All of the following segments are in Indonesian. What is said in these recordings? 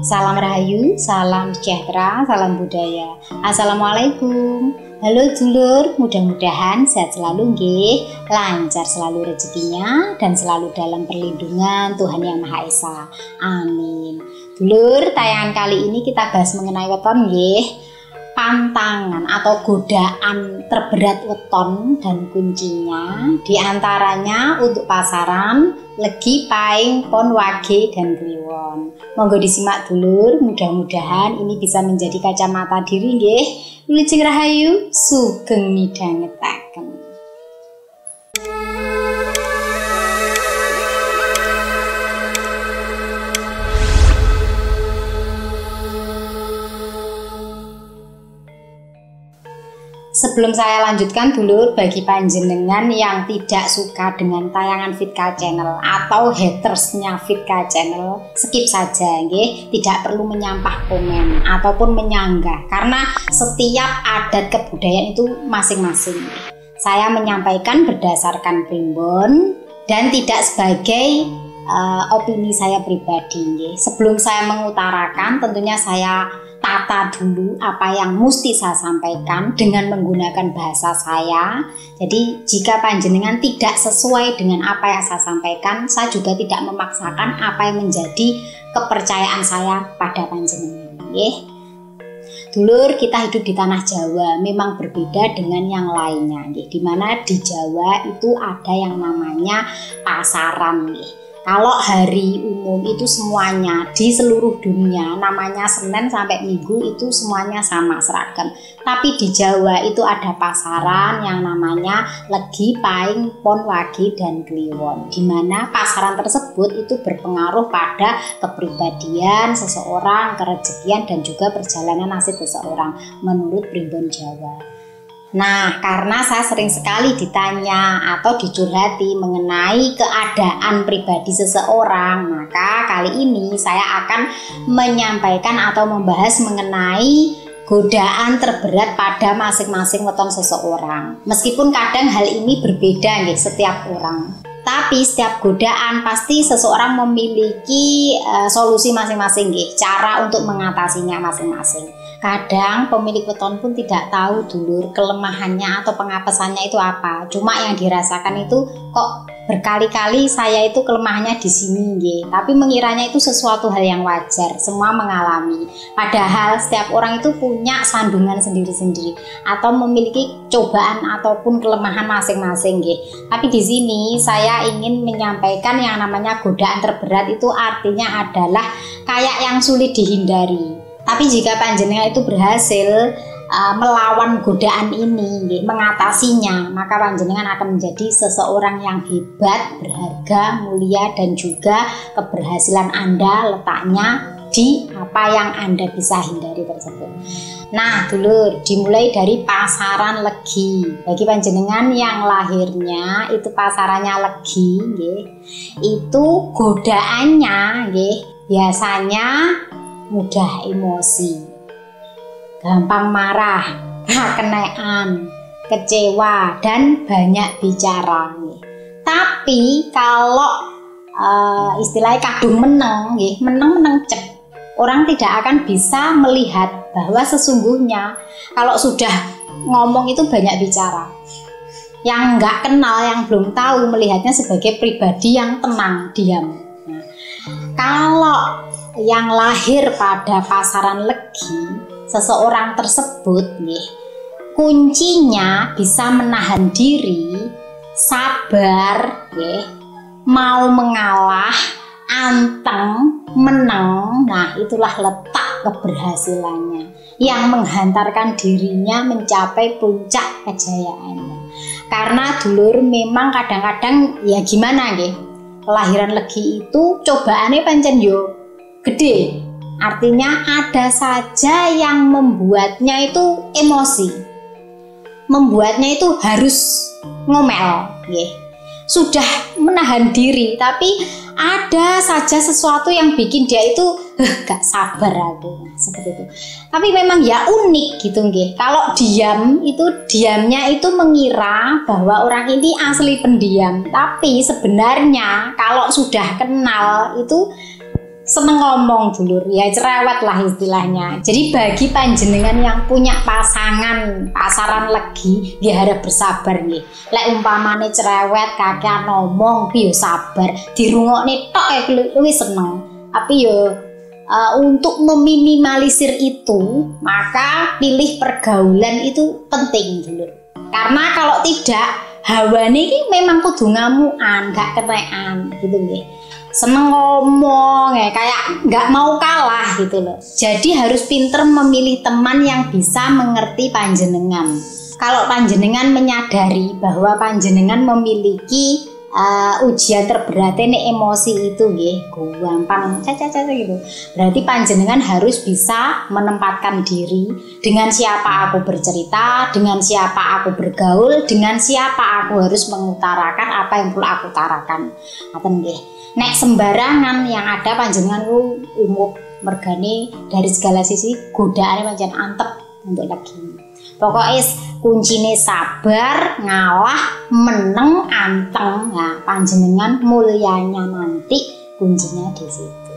Salam rahayu, salam sejahtera, salam budaya. Assalamualaikum. Halo dulur, mudah-mudahan sehat selalu nggih, lancar selalu rezekinya dan selalu dalam perlindungan Tuhan Yang Maha Esa. Amin. Dulur, tayangan kali ini kita bahas mengenai weton nggih. Pantangan atau godaan terberat weton dan kuncinya diantaranya untuk pasaran, legi, paing, pon, wage, dan kliwon. Monggo disimak dulur, mudah-mudahan ini bisa menjadi kacamata diri nggih. Wilujeng rahayu, sugeng midhangetaken. Sebelum saya lanjutkan dulur, bagi panjenengan yang tidak suka dengan tayangan Fitka Channel atau hatersnya Fitka Channel, skip saja nggih, tidak perlu menyampah komen ataupun menyanggah karena setiap adat kebudayaan itu masing-masing. Saya menyampaikan berdasarkan primbon dan tidak sebagai opini saya pribadi nggih. Sebelum saya mengutarakan, tentunya saya tata dulu apa yang mesti saya sampaikan dengan menggunakan bahasa saya. Jadi jika panjenengan tidak sesuai dengan apa yang saya sampaikan, saya juga tidak memaksakan apa yang menjadi kepercayaan saya pada panjenengan. Dulur, kita hidup di tanah Jawa memang berbeda dengan yang lainnya. Dimana di Jawa itu ada yang namanya pasaran. Kalau hari umum itu semuanya di seluruh dunia namanya Senin sampai Minggu itu semuanya sama seragam. Tapi di Jawa itu ada pasaran yang namanya legi, paing, pon, wage, dan kliwon. Di mana pasaran tersebut itu berpengaruh pada kepribadian seseorang, kerezekian, dan juga perjalanan nasib seseorang menurut primbon Jawa. Nah, karena saya sering sekali ditanya atau dicurhati mengenai keadaan pribadi seseorang, maka kali ini saya akan menyampaikan atau membahas mengenai godaan terberat pada masing-masing weton seseorang. Meskipun kadang hal ini berbeda nggih setiap orang. Tapi setiap godaan pasti seseorang memiliki solusi masing-masing nggih, cara untuk mengatasinya masing-masing. Kadang pemilik weton pun tidak tahu dulur kelemahannya atau pengapesannya itu apa. Cuma yang dirasakan itu kok berkali-kali saya itu kelemahannya di sini nggih. Tapi mengiranya itu sesuatu hal yang wajar, semua mengalami. Padahal setiap orang itu punya sandungan sendiri-sendiri atau memiliki cobaan ataupun kelemahan masing-masing nggih. Tapi di sini saya ingin menyampaikan yang namanya godaan terberat itu artinya adalah kayak yang sulit dihindari. Tapi jika panjenengan itu berhasil melawan godaan ini, mengatasinya, maka panjenengan akan menjadi seseorang yang hebat, berharga, mulia, dan juga keberhasilan Anda letaknya di apa yang Anda bisa hindari tersebut. Nah dulur, dimulai dari pasaran legi. Bagi panjenengan yang lahirnya itu pasarannya legi, itu godaannya biasanya mudah emosi, gampang marah, kekenaan, kecewa, dan banyak bicara. Tapi kalau istilahnya kadung meneng, meneng cek, orang tidak akan bisa melihat bahwa sesungguhnya kalau sudah ngomong itu banyak bicara. Yang nggak kenal, yang belum tahu melihatnya sebagai pribadi yang tenang, diam. Nah, kalau yang lahir pada pasaran legi, seseorang tersebut kuncinya bisa menahan diri, sabar, mau mengalah, anteng, menang. Nah itulah letak keberhasilannya yang menghantarkan dirinya mencapai puncak kejayaannya. Karena dulur memang kadang-kadang ya gimana kelahiran legi itu cobaannya pancen yo gede, artinya ada saja yang membuatnya itu emosi, membuatnya itu harus ngomel, sudah menahan diri, tapi ada saja sesuatu yang bikin dia itu gak sabar aku, seperti itu. Tapi memang ya unik gitu Kalau diam itu diamnya itu mengira bahwa orang ini asli pendiam, tapi sebenarnya kalau sudah kenal itu seneng ngomong dulur, ya cerewet lah istilahnya. Jadi bagi panjenengan yang punya pasangan pasaran legi, ya harap bersabar nggih. Lek umpamane cerewet kakean ngomong, piye sabar, dirungokne tok wis seneng. Tapi yo untuk meminimalisir itu, maka pilih pergaulan itu penting dulur. Karena kalau tidak, hawane iki memang kudu ngamukan, gak kenekan gitu nggih. Seneng ngomong ya, kayak nggak mau kalah gitu loh. Jadi harus pinter memilih teman yang bisa mengerti panjenengan. Kalau panjenengan menyadari bahwa panjenengan memiliki ujian terberat ini emosi itu nggih, gampang caca-caca gitu. Berarti panjenengan harus bisa menempatkan diri, dengan siapa aku bercerita, dengan siapa aku bergaul, dengan siapa aku harus mengutarakan apa yang perlu aku utarakan. Ngoten nggih. Nek sembarangan yang ada panjenengan ku umum mergane dari segala sisi godaane pancen antep untuk lagi. Pokoknya kuncine sabar, ngalah, meneng, anteng. Nah, panjenengan mulianya nanti kuncinya di situ.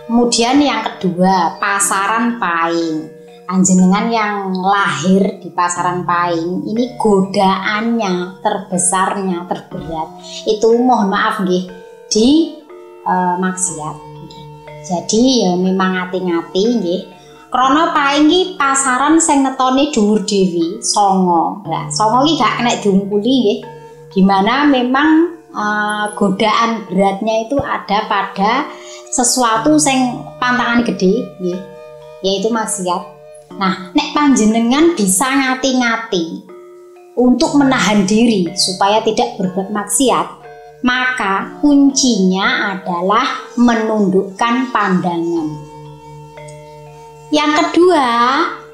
Kemudian yang kedua, pasaran paing. Panjenengan yang lahir di pasaran paing, ini godaannya terbesarnya, terberat. Itu mohon maaf nggih, di maksiat. Jadi ya memang ngati-ngati nggih. Krana paing iki pasaran sing ngetone dhuwur dhewe, songo. Lah, songo iki gak kena diungkuli nggih. Dimana memang godaan beratnya itu ada pada sesuatu sing pantangan gede nggih, yaitu maksiat. Nah, nek panjenengan bisa ngati-ngati untuk menahan diri supaya tidak berbuat maksiat, maka kuncinya adalah menundukkan pandangan. Yang kedua,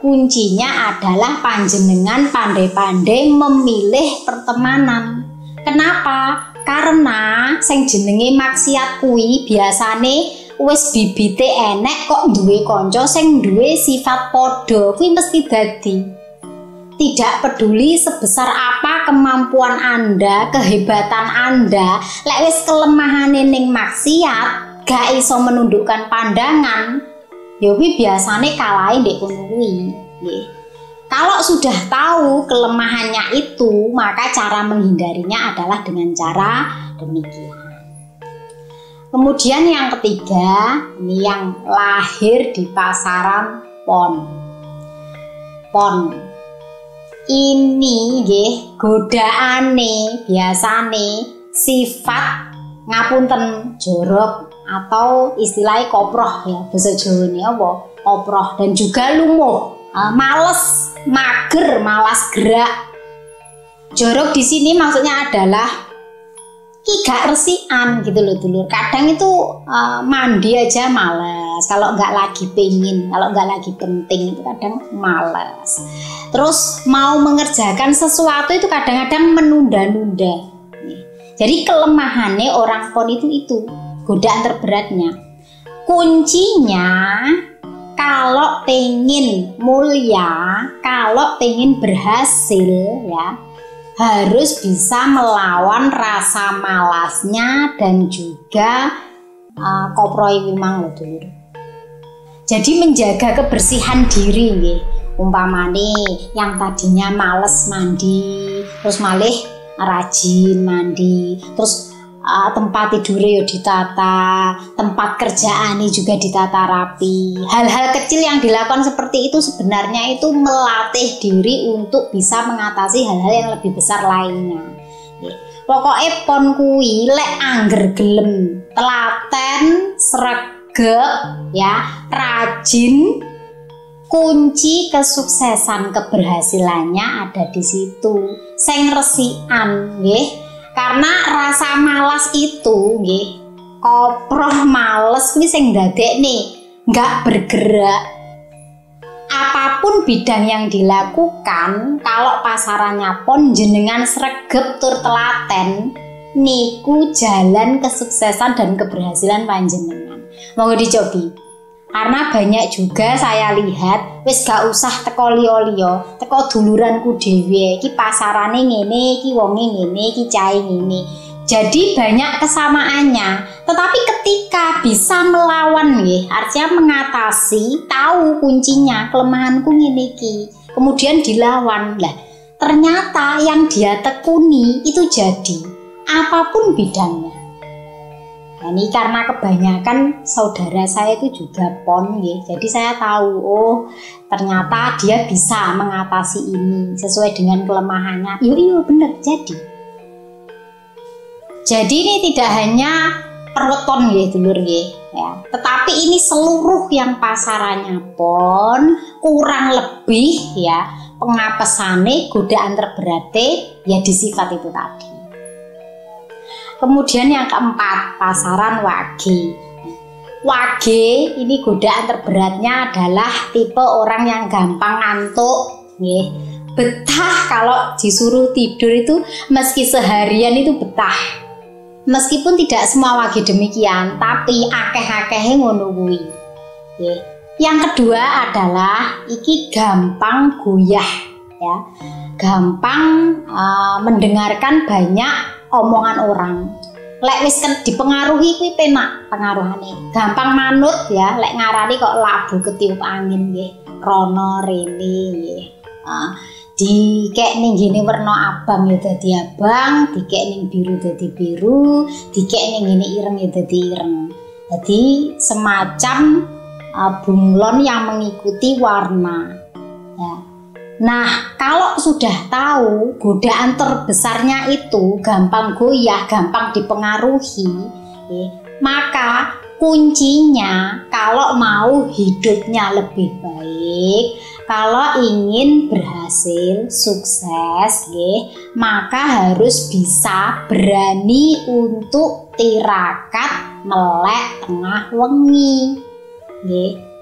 kuncinya adalah panjenengan pandai-pandai memilih pertemanan. Kenapa? Karena sing jenenge maksiat kuwi biasane wis bibite enek kok duwe kanca sing duwe sifat padha, kuwi mesti dadi. Tidak peduli sebesar apa kemampuan Anda, kehebatan Anda, lek wis kelemahane ning maksiat, gak iso menundukkan pandangan, ya kuwi biasane kalahe ndek kono kuwi, nggih. Kalau sudah tahu kelemahannya itu, maka cara menghindarinya adalah dengan cara demikian. Kemudian yang ketiga, ini yang lahir di pasaran pon. Ini nggih godaane biasane sifat ngapunten jorok atau istilahnya koproh ya, bahasa Jawane apa? Koproh, dan juga lumuh, males, mager, malas gerak. Jorok di sini maksudnya adalah gak resian gitu loh dulur. Kadang itu mandi aja males, kalau nggak lagi pengen, kalau nggak lagi penting itu kadang males. Terus mau mengerjakan sesuatu itu kadang-kadang menunda-nunda. Jadi kelemahannya orang pon itu godaan terberatnya. Kuncinya kalau pengen mulia, kalau pengen berhasil ya, harus bisa melawan rasa malasnya dan juga koproi wimang loh dulur. Jadi menjaga kebersihan diri nggih. Umpamane yang tadinya males mandi, terus malih rajin mandi, terus tempat tidurnya ditata, tempat kerjaannya juga ditata rapi. Hal-hal kecil yang dilakukan seperti itu sebenarnya itu melatih diri untuk bisa mengatasi hal-hal yang lebih besar lainnya. Pokoknya pon kuwi lek angger gelem, telaten, sregep ya, rajin, kunci kesuksesan keberhasilannya ada di situ. Sing resikan nggih. Karena rasa malas itu nggih, koproh males kuwi sing ndadekne enggak bergerak. Apapun bidang yang dilakukan, kalau pasarannya pon jenengan sregep tur telaten, niku jalan kesuksesan dan keberhasilan panjenengan. Monggo dicobi. Karena banyak juga saya lihat wis gak usah teko liya-liya, teko duluranku dhewe, iki pasarane ngene, iki wonge ngene, iki cahe ngene. Jadi banyak kesamaannya. Tetapi ketika bisa melawan nggih, artinya mengatasi, tahu kuncinya kelemahanku ngene iki, kemudian dilawan. Lah, ternyata yang dia tekuni itu jadi apapun bidangnya. Nah, ini karena kebanyakan saudara saya itu juga PON nggih. Jadi saya tahu, oh ternyata dia bisa mengatasi ini sesuai dengan kelemahannya. Iya bener jadi. Jadi ini tidak hanya perweton nggih dulur nggih ya, tetapi ini seluruh yang pasarannya PON kurang lebih ya pengapesane godaan terberate ya di sifat itu tadi. Kemudian yang keempat, pasaran wage. Wage ini godaan terberatnya adalah tipe orang yang gampang ngantuk nggih. Betah kalau disuruh tidur itu meski seharian itu betah. Meskipun tidak semua wage demikian, tapi akeh-akehe ngono kuwi. Yang kedua adalah iki gampang goyah ya. Gampang mendengarkan banyak omongan orang. Lek wis dipengaruhi kuwi penak pengaruhane. Gampang manut ya, lek ngarani kok labu ketiup angin nggih. Rono rene nggih. Dikek ning gini warna abang ya dadi abang, dikek ning biru dadi biru, dikek ning gini ireng ya dadi ireng. Jadi semacam bunglon yang mengikuti warna. Ya. Nah, kalau sudah tahu godaan terbesarnya itu gampang goyah, gampang dipengaruhi, maka kuncinya kalau mau hidupnya lebih baik, kalau ingin berhasil, sukses, maka harus bisa berani untuk tirakat melek tengah wengi,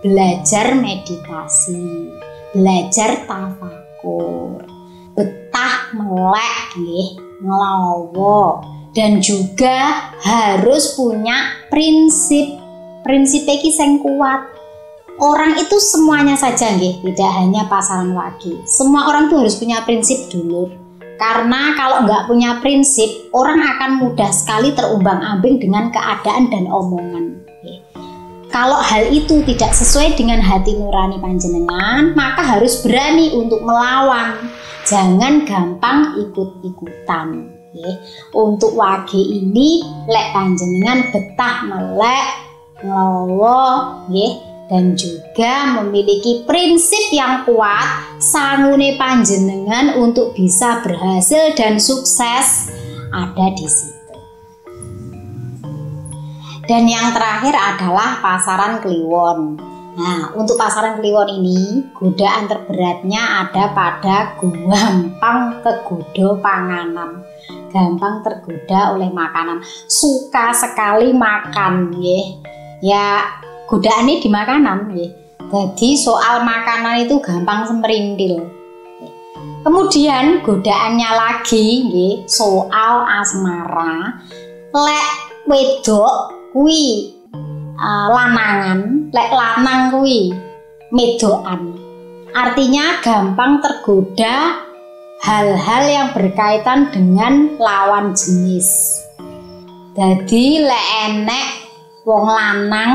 belajar meditasi, belajar tafakur, betah melek, ngelawo, dan juga harus punya prinsip iki sing kuat. Orang itu semuanya saja nggih, tidak hanya pasaran wage. Semua orang tuh harus punya prinsip dulur. Karena kalau nggak punya prinsip, orang akan mudah sekali terumbang-ambing dengan keadaan dan omongan. Kalau hal itu tidak sesuai dengan hati nurani panjenengan, maka harus berani untuk melawan. Jangan gampang ikut-ikutan. Untuk wage ini, lek panjenengan betah melek, nglowo, dan juga memiliki prinsip yang kuat sangune panjenengan untuk bisa berhasil dan sukses ada di situ. Dan yang terakhir adalah pasaran kliwon. Nah, untuk pasaran kliwon ini godaan terberatnya ada pada gampang tergoda panganan, gampang tergoda oleh makanan, suka sekali makan ya. Godaan ini di makanan jadi soal makanan itu gampang semerintil. Kemudian godaannya lagi soal asmara. Lek wedok kuwi lanangan, lek lanang kuwi medokan. Artinya gampang tergoda hal-hal yang berkaitan dengan lawan jenis. Jadi lek enek wong lanang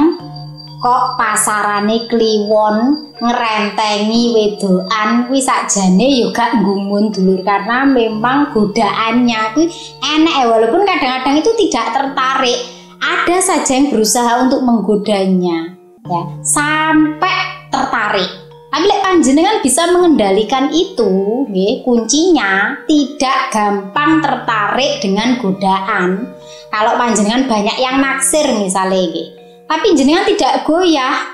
kok pasarane kliwon ngerentengi wedokan kuwi sakjane yo gak nggumun dulur, karena memang godaannya kuwi enek walaupun kadang-kadang itu tidak tertarik, ada saja yang berusaha untuk menggodanya ya sampai tertarik. Tapi lek panjenengan bisa mengendalikan itu, kuncinya tidak gampang tertarik dengan godaan. Kalau panjenengan banyak yang naksir misalnya tapi jenengan tidak goyah,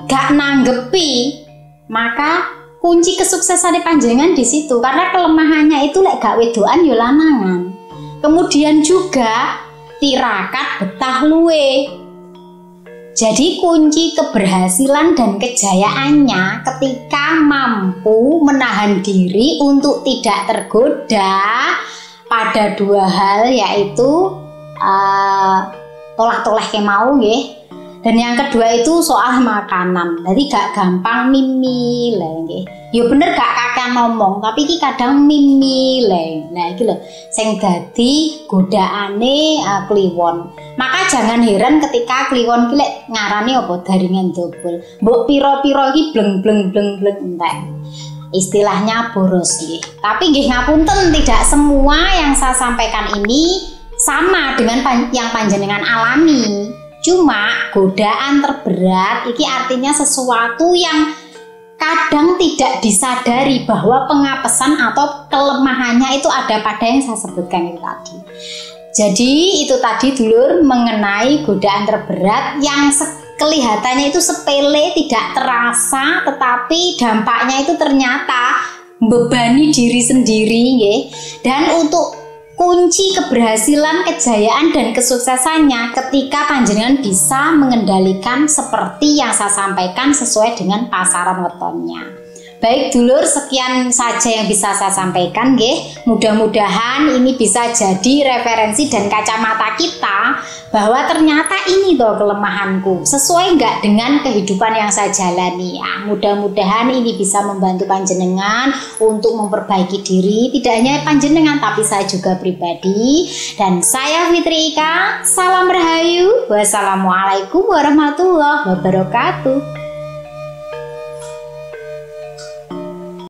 gak nanggepi, maka kunci kesuksesan panjenengan di situ. Karena kelemahannya itu lek gak wedoan yo lanangan. Kemudian juga tirakat betah luwe. Jadi kunci keberhasilan dan kejayaannya ketika mampu menahan diri untuk tidak tergoda pada dua hal, yaitu tolak-toleh kemau Dan yang kedua itu soal makanan. Jadi gak gampang mimi lah nggih. Ya bener gak kakek ngomong, tapi iki kadang mimi lah. Nah iki lho sing dadi godaane kliwon. Maka jangan heran ketika kliwon ki lek ngarani apa daringan dobel. Mbok pira-pira iki bleng entek. Istilahnya boros nggih. Tapi nggih ngapunten, tidak semua yang saya sampaikan ini sama dengan yang panjenengan alami. Cuma godaan terberat iki artinya sesuatu yang kadang tidak disadari bahwa pengapesan atau kelemahannya itu ada pada yang saya sebutkan itu tadi. Jadi itu tadi dulur mengenai godaan terberat yang kelihatannya itu sepele, tidak terasa, tetapi dampaknya itu ternyata membebani diri sendiri nggih. Dan untuk kunci keberhasilan, kejayaan, dan kesuksesannya ketika panjenengan bisa mengendalikan seperti yang saya sampaikan sesuai dengan pasaran wetonnya. Baik dulur, sekian saja yang bisa saya sampaikan nggih. Mudah-mudahan ini bisa jadi referensi dan kacamata kita bahwa ternyata ini toh kelemahanku, sesuai nggak dengan kehidupan yang saya jalani ya. Mudah-mudahan ini bisa membantu panjenengan untuk memperbaiki diri, tidak hanya panjenengan tapi saya juga pribadi. Dan saya Fitri Ika, salam rahayu, wassalamualaikum warahmatullahi wabarakatuh.